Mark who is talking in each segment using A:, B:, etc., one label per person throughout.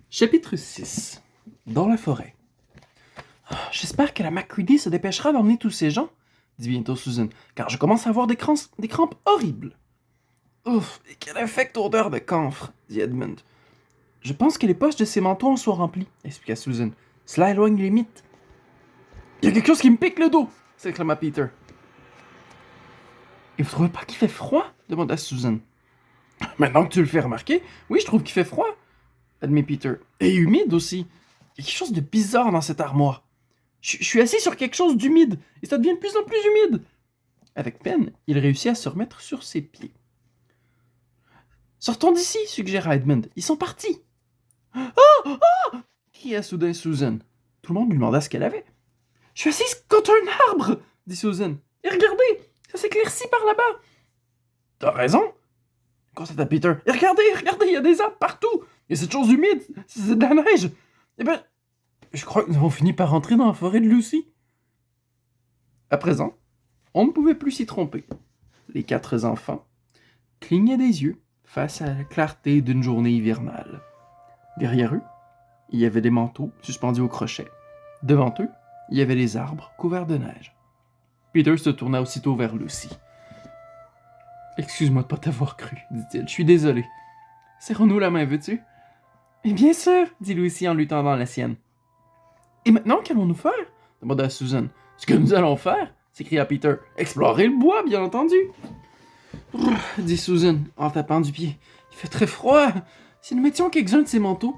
A: Chapitre 6. Dans la forêt. J'espère que la MacCready se dépêchera d'emmener tous ces gens, dit bientôt Susan, car je commence à avoir des crampes horribles. Ouf, et quelle infecte odeur de camphre, dit Edmund. Je pense que les poches de ces manteaux en sont remplies, expliqua Susan. Cela éloigne les mythes. Il y a quelque chose qui me pique le dos, s'exclama Peter. Et vous trouvez pas qu'il fait froid demanda Susan. Maintenant que tu le fais remarquer, oui, je trouve qu'il fait froid, admet Peter. Et humide aussi. Il y a quelque chose de bizarre dans cette armoire. Je suis assis sur quelque chose d'humide, et ça devient de plus en plus humide. Avec peine, il réussit à se remettre sur ses pieds. Sortons d'ici, suggéra Edmund. Ils sont partis. Oh! Oh! Cria soudain Susan. Tout le monde lui demanda ce qu'elle avait. Je suis assise contre un arbre, dit Susan. Et regardez, ça s'éclaircit par là-bas. T'as raison, constata Peter. Et regardez, il y a des arbres partout. Il y a cette chose humide, c'est de la neige. Eh ben, je crois que nous avons fini par rentrer dans la forêt de Lucy. À présent, on ne pouvait plus s'y tromper. Les 4 enfants clignaient des yeux face à la clarté d'une journée hivernale. Derrière eux, il y avait des manteaux suspendus au crochet. Devant eux, il y avait les arbres couverts de neige. Peter se tourna aussitôt vers Lucy. « Excuse-moi de ne pas t'avoir cru, dit-il. Je suis désolé. Serrons-nous la main, veux-tu? » « Bien sûr, dit Lucy en lui tendant la sienne. « Et maintenant, qu'allons-nous faire? » demanda Susan. « Ce que nous allons faire, s'écria Peter. Explorer le bois, bien entendu. » dit Susan en tapant du pied. « Il fait très froid. Si nous mettions quelques-uns de ces manteaux... »«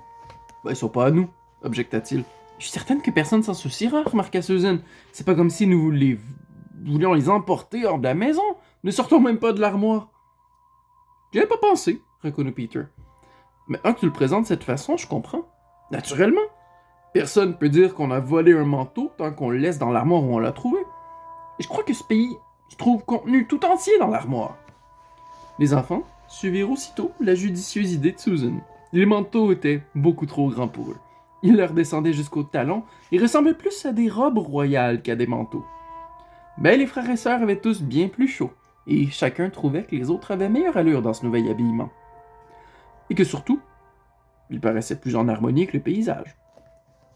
A: Ben, ils sont pas à nous, objecta-t-il. »« Je suis certaine que personne s'en souciera, remarqua Susan. C'est pas comme si nous voulions les emporter hors de la maison. Ne sortons même pas de l'armoire. »« J'y avais pas pensé, reconnut Peter. Maintenant que tu le présentes de cette façon, je comprends. Naturellement. Personne peut dire qu'on a volé un manteau tant qu'on le laisse dans l'armoire où on l'a trouvé. Et je crois que ce pays se trouve contenu tout entier dans l'armoire. Les enfants suivirent aussitôt la judicieuse idée de Susan. Les manteaux étaient beaucoup trop grands pour eux. Ils leur descendaient jusqu'aux talons et ressemblaient plus à des robes royales qu'à des manteaux. Mais les frères et sœurs avaient tous bien plus chaud, et chacun trouvait que les autres avaient meilleure allure dans ce nouvel habillement. Et que surtout, ils paraissaient plus en harmonie avec le paysage.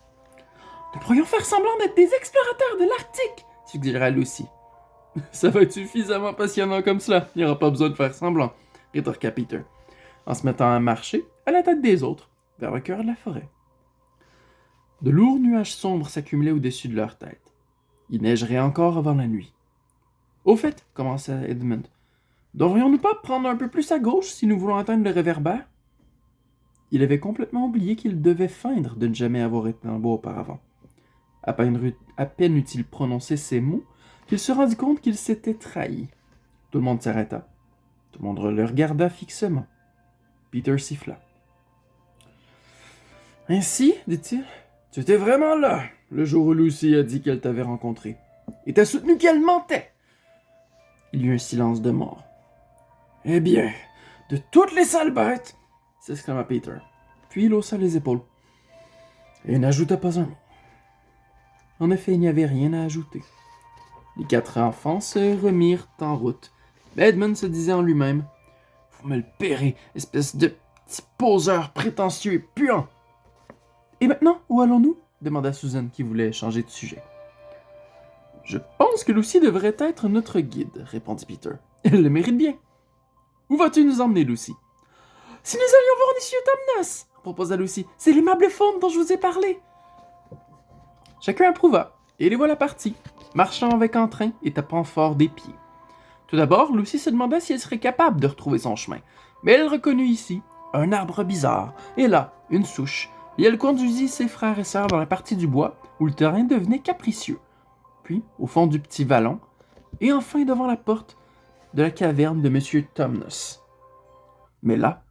A: « Nous pourrions faire semblant d'être des explorateurs de l'Arctique, suggéra Lucy. « Ça va être suffisamment passionnant comme cela, il n'y aura pas besoin de faire semblant, rétorqua Peter, en se mettant à marcher à la tête des autres, vers le cœur de la forêt. De lourds nuages sombres s'accumulaient au-dessus de leur tête. Il neigerait encore avant la nuit. Au fait, commença Edmund, devrions-nous pas prendre un peu plus à gauche si nous voulons atteindre le réverbère? Il avait complètement oublié qu'il devait feindre de ne jamais avoir été en bois auparavant. À peine eut-il prononcé ces mots qu'il se rendit compte qu'il s'était trahi. Tout le monde s'arrêta. Tout le monde le regarda fixement. Peter siffla. « Ainsi, dit-il, tu étais vraiment là, le jour où Lucy a dit qu'elle t'avait rencontré. Et t'as soutenu qu'elle mentait. » Il y eut un silence de mort. « Eh bien, de toutes les sales bêtes !» s'exclama Peter. Puis il haussa les épaules. Et n'ajouta pas un mot. En effet, il n'y avait rien à ajouter. Les 4 enfants se remirent en route. Mais Edmund se disait en lui-même « Vous me le paierez, espèce de petit poseur prétentieux et puant !»« Et maintenant, où allons-nous » demanda Susan, qui voulait changer de sujet. « Je pense que Lucy devrait être notre guide, » répondit Peter. « Elle le mérite bien. »« Où vas-tu nous emmener, Lucy ?»« Si nous allions voir Monsieur Tomnas, » proposa Lucy. « C'est l'aimable faune dont je vous ai parlé. » Chacun approuva, et les voilà partis, marchant avec entrain et tapant fort des pieds. Tout d'abord, Lucy se demanda si elle serait capable de retrouver son chemin, mais elle reconnut ici un arbre bizarre, et là, une souche, et elle conduisit ses frères et sœurs dans la partie du bois où le terrain devenait capricieux, puis au fond du petit vallon, et enfin devant la porte de la caverne de M. Tomnas. Mais là,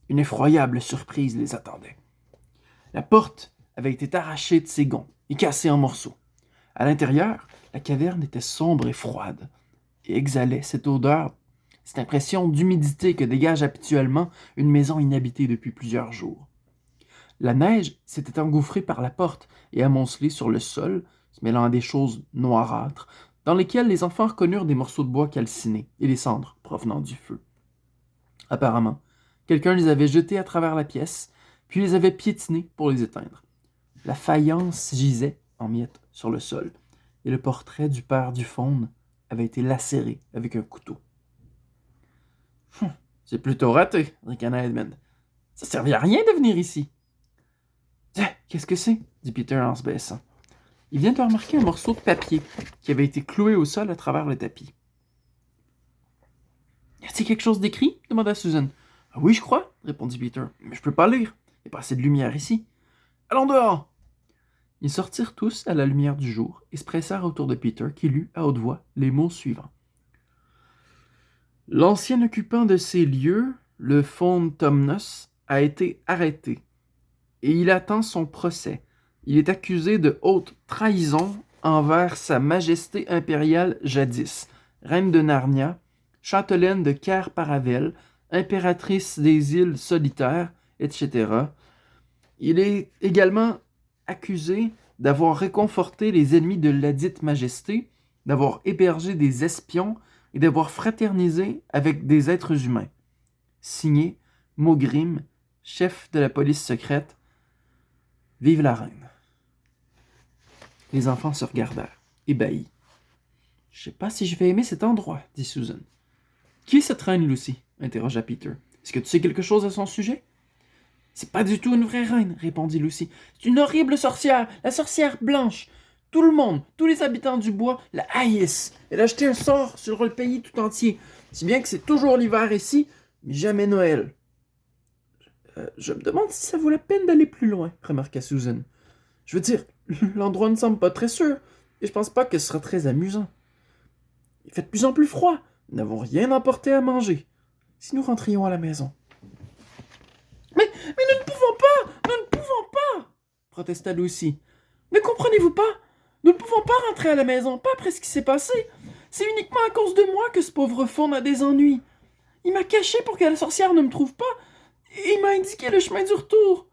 A: une effroyable surprise les attendait. La porte avait été arrachée de ses gonds et cassée en morceaux. À l'intérieur, la caverne était sombre et froide, et exhalait cette odeur, cette impression d'humidité que dégage habituellement une maison inhabitée depuis plusieurs jours. La neige s'était engouffrée par la porte et amoncelée sur le sol, se mêlant à des choses noirâtres, dans lesquelles les enfants reconnurent des morceaux de bois calcinés et les cendres provenant du feu. Apparemment, quelqu'un les avait jetés à travers la pièce, puis les avait piétinés pour les éteindre. La faïence gisait en miettes sur le sol, et le portrait du père du faune avait été lacéré avec un couteau. C'est plutôt raté, ricana Edmund. Ça servait à rien de venir ici. Qu'est-ce que c'est? Dit Peter en se baissant. Il vient de remarquer un morceau de papier qui avait été cloué au sol à travers le tapis. Y a-t-il quelque chose d'écrit? Demanda Susan. Ah oui, je crois, répondit Peter. Mais je peux pas lire. Il n'y a pas assez de lumière ici. Allons dehors! Ils sortirent tous à la lumière du jour et se pressèrent autour de Peter qui lut à haute voix les mots suivants. L'ancien occupant de ces lieux, le faune Tomnos, a été arrêté et il attend son procès. Il est accusé de haute trahison envers sa majesté impériale jadis, reine de Narnia, châtelaine de Cair Paravel, impératrice des îles solitaires, etc. Il est également accusé d'avoir réconforté les ennemis de ladite majesté, d'avoir hébergé des espions et d'avoir fraternisé avec des êtres humains. Signé Maugrim, chef de la police secrète. Vive la reine. Les enfants se regardèrent, ébahis. « Je sais pas si je vais aimer cet endroit, » dit Susan. « Qui est cette reine, Lucy? » interrogea Peter. « Est-ce que tu sais quelque chose à son sujet? »« C'est pas du tout une vraie reine, » répondit Lucy. « C'est une horrible sorcière, la sorcière blanche. Tout le monde, tous les habitants du bois la haïssent. Elle a jeté un sort sur le pays tout entier, si bien que c'est toujours l'hiver ici, mais jamais Noël. » Je me demande si ça vaut la peine d'aller plus loin, remarqua Susan. « Je veux dire, l'endroit ne semble pas très sûr, et je pense pas que ce sera très amusant. Il fait de plus en plus froid, nous n'avons rien emporté à manger. Si nous rentrions à la maison. »« Mais nous ne pouvons pas, nous ne pouvons pas, protesta Lucy. Ne comprenez-vous pas? Nous ne pouvons pas rentrer à la maison, pas après ce qui s'est passé. C'est uniquement à cause de moi que ce pauvre faune a des ennuis. Il m'a caché pour que la sorcière ne me trouve pas, et il m'a indiqué le chemin du retour.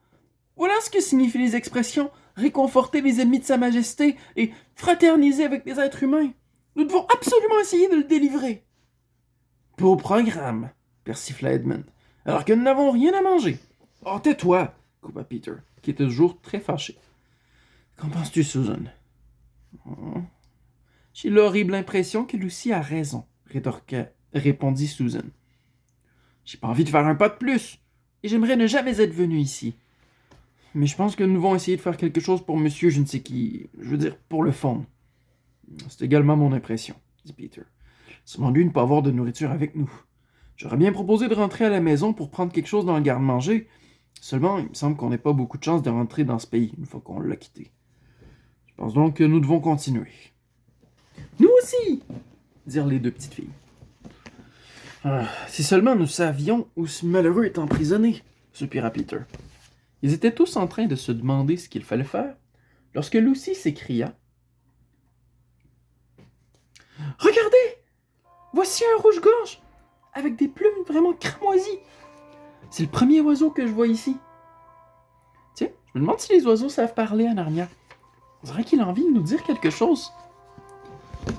A: Voilà ce que signifient les expressions « réconforter les ennemis de sa majesté » et « fraterniser avec les êtres humains. Nous devons absolument essayer de le délivrer. »« Beau programme, » persifla Edmund, « alors que nous n'avons rien à manger. »« Oh, tais-toi, » coupa Peter, qui était toujours très fâché. « Qu'en penses-tu, Susan? »« J'ai l'horrible impression que Lucy a raison, » répondit Susan. « J'ai pas envie de faire un pas de plus, et j'aimerais ne jamais être venu ici. Mais je pense que nous devons essayer de faire quelque chose pour monsieur je ne sais qui, je veux dire, pour le fond. » « C'est également mon impression, » dit Peter. « Seulement lui ne pas avoir de nourriture avec nous. J'aurais bien proposé de rentrer à la maison pour prendre quelque chose dans le garde-manger. Seulement, il me semble qu'on n'ait pas beaucoup de chance de rentrer dans ce pays une fois qu'on l'a quitté. Je pense donc que nous devons continuer. »« Nous aussi !» dirent les deux petites filles. « Si seulement nous savions où ce malheureux est emprisonné, » soupira Peter. Ils étaient tous en train de se demander ce qu'il fallait faire, lorsque Lucy s'écria « Regardez! Voici un rouge-gorge, avec des plumes vraiment cramoisies. C'est le premier oiseau que je vois ici. Tiens, je me demande si les oiseaux savent parler à Narnia. On dirait qu'il a envie de nous dire quelque chose. »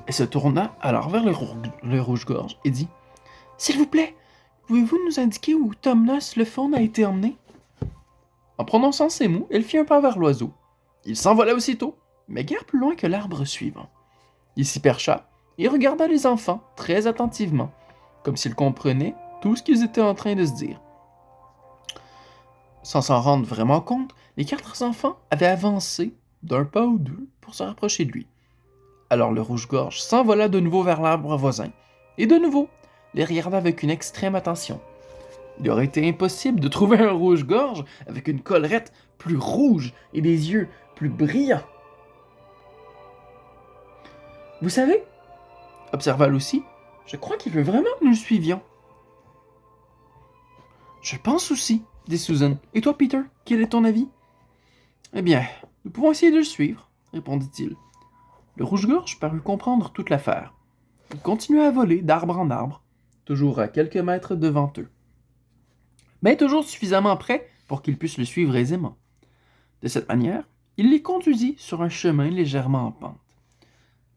A: Elle se tourna alors vers le rouge-gorge et dit « S'il vous plaît, pouvez-vous nous indiquer où Tomnos le faune a été emmené? » En prononçant ces mots, elle fit un pas vers l'oiseau. Il s'envola aussitôt, mais guère plus loin que l'arbre suivant. Il s'y percha et regarda les enfants très attentivement, comme s'il comprenait tout ce qu'ils étaient en train de se dire. Sans s'en rendre vraiment compte, les 4 enfants avaient avancé d'un pas ou deux pour se rapprocher de lui. Alors le rouge-gorge s'envola de nouveau vers l'arbre voisin, et de nouveau les regarda avec une extrême attention. Il aurait été impossible de trouver un rouge-gorge avec une collerette plus rouge et des yeux plus brillants. « Vous savez, » observa Lucy, « je crois qu'il veut vraiment que nous le suivions. »« Je pense aussi, » dit Susan. « Et toi, Peter, quel est ton avis? »« Eh bien, nous pouvons essayer de le suivre, » répondit-il. Le rouge-gorge parut comprendre toute l'affaire. Il continua à voler d'arbre en arbre, toujours à quelques mètres devant eux, mais toujours suffisamment près pour qu'ils puissent le suivre aisément. De cette manière, il les conduisit sur un chemin légèrement en pente.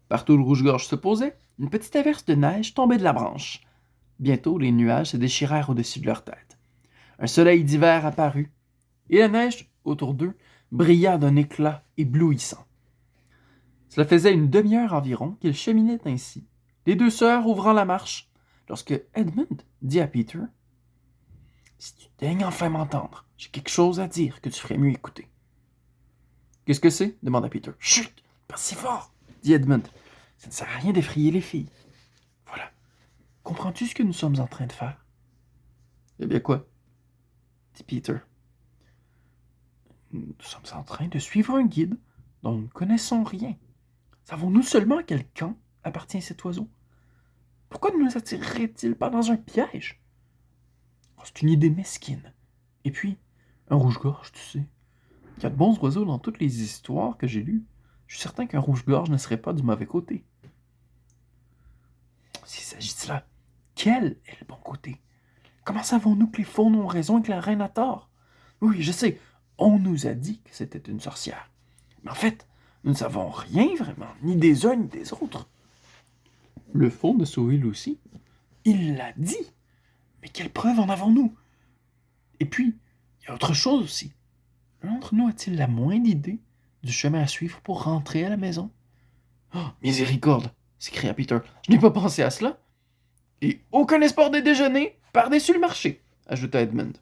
A: Partout où le rouge-gorge se posait, une petite averse de neige tombait de la branche. Bientôt, les nuages se déchirèrent au-dessus de leur tête. Un soleil d'hiver apparut, et la neige autour d'eux brilla d'un éclat éblouissant. Cela faisait une demi-heure environ qu'ils cheminaient ainsi, les deux sœurs ouvrant la marche, lorsque Edmund dit à Peter « Si tu daignes enfin m'entendre, j'ai quelque chose à dire que tu ferais mieux écouter. » « Qu'est-ce que c'est » demanda Peter. « Chut, pas si fort » dit Edmund. « Ça ne sert à rien d'effrayer les filles. Voilà. Comprends-tu ce que nous sommes en train de faire? » « Eh bien quoi » dit Peter. « Nous sommes en train de suivre un guide dont nous ne connaissons rien. Savons-nous seulement à quel camp appartient cet oiseau? Pourquoi ne nous attirerait-il pas dans un piège? Oh, c'est une idée mesquine. Et puis, un rouge-gorge, tu sais. Il y a de bons oiseaux dans toutes les histoires que j'ai lues. Je suis certain qu'un rouge-gorge ne serait pas du mauvais côté. S'il s'agit de cela, quel est le bon côté? Comment savons-nous que les faunes ont raison et que la reine a tort? Oui, je sais, on nous a dit que c'était une sorcière. Mais en fait, nous ne savons rien vraiment, ni des uns ni des autres. Le faune de Soul aussi. Il l'a dit. Mais quelle preuve en avons-nous? Et puis, il y a autre chose aussi. L'un d'entre nous a-t-il la moindre idée du chemin à suivre pour rentrer à la maison? Oh, miséricorde, s'écria Peter. Je n'ai pas pensé à cela. Et aucun espoir de déjeuner par-dessus le marché, ajouta Edmund.